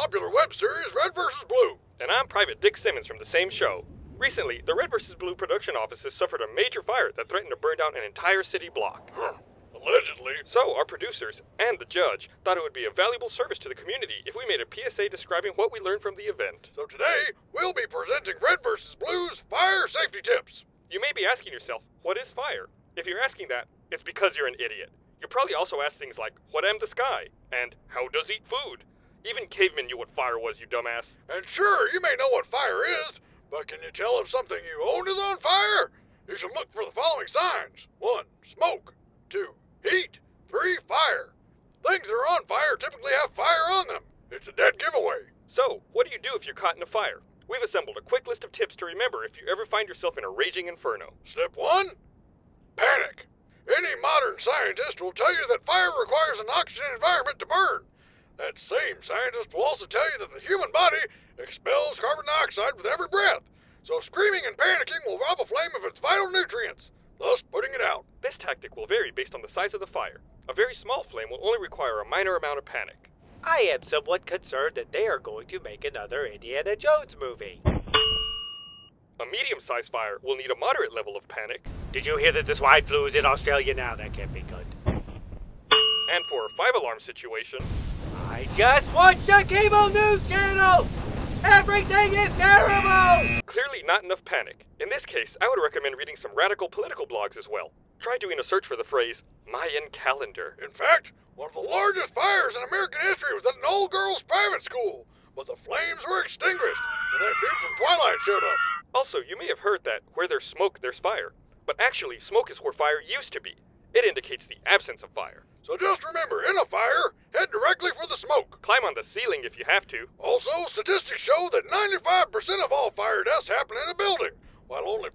popular web series Red vs. Blue. And I'm Private Dick Simmons from the same show. Recently, the Red vs. Blue production offices suffered a major fire that threatened to burn down an entire city block. Allegedly. So, our producers and the judge thought it would be a valuable service to the community if we made a PSA describing what we learned from the event. So today, we'll be presenting Red vs. Blue's fire safety tips. You may be asking yourself, what is fire? If you're asking that, it's because you're an idiot. You probably also ask things like, what am the sky? And how does eat food? Even cavemen knew what fire was, you dumbass. And sure, you may know what fire is, but can you tell if something you own is on fire? You should look for the following signs. 1. Smoke. 2. Heat. 3. Fire. Things that are on fire typically have fire on them. It's a dead giveaway. So, what do you do if you're caught in a fire? We've assembled a quick list of tips to remember if you ever find yourself in a raging inferno. Step 1. Panic. Any modern scientist will tell you that fire requires an oxygen environment to burn. That same scientist will also tell you that the human body expels carbon dioxide with every breath. So screaming and panicking will rob a flame of its vital nutrients, thus putting it out. This tactic will vary based on the size of the fire. A very small flame will only require a minor amount of panic. I am somewhat concerned that they are going to make another Indiana Jones movie. A medium-sized fire will need a moderate level of panic. Did you hear that the swine flu is in Australia now? That can't be good. And for a 5-alarm situation... I just watched the cable news channel! Everything is terrible! Clearly not enough panic. In this case, I would recommend reading some radical political blogs as well. Try doing a search for the phrase, Mayan calendar. In fact, one of the largest fires in American history was at an old girls' private school. But the flames were extinguished, and that dude from Twilight showed up. Also, you may have heard that where there's smoke, there's fire. But actually, smoke is where fire used to be. It indicates the absence of fire. So just remember, in a fire, head directly for the smoke. Climb on the ceiling if you have to. Also, statistics show that 95% of all fire deaths happen in a building, while only 5%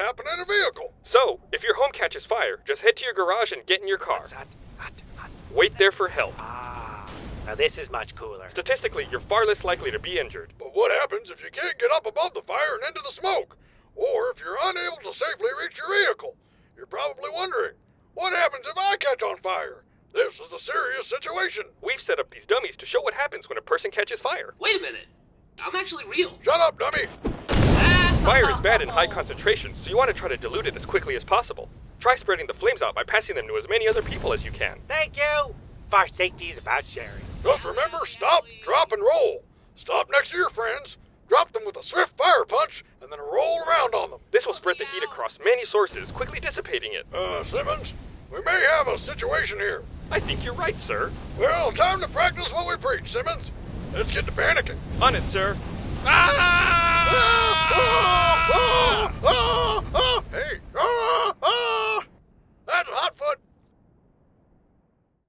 happen in a vehicle. So, if your home catches fire, just head to your garage and get in your car. Hot. Wait there for help. Now this is much cooler. Statistically, you're far less likely to be injured. But what happens if you can't get up above the fire and into the smoke? Or if you're unable to safely reach your vehicle? You're probably wondering, what happens if I catch on fire? This is a serious situation. We've set up these dummies to show what happens when a person catches fire. Wait a minute. I'm actually real. Shut up, dummy. Fire is bad in high concentrations, so you want to try to dilute it as quickly as possible. Try spreading the flames out by passing them to as many other people as you can. Thank you! Fire safety is about sharing. Just remember, stop, drop, and roll. Stop next to your friends, drop them with a swift fire punch, and then roll around on them. This will spread the heat across many sources, quickly dissipating it. Simmons, we may have a situation here. I think you're right, sir. Well, time to practice what we preach, Simmons. Let's get to panicking. On it, sir. Ah!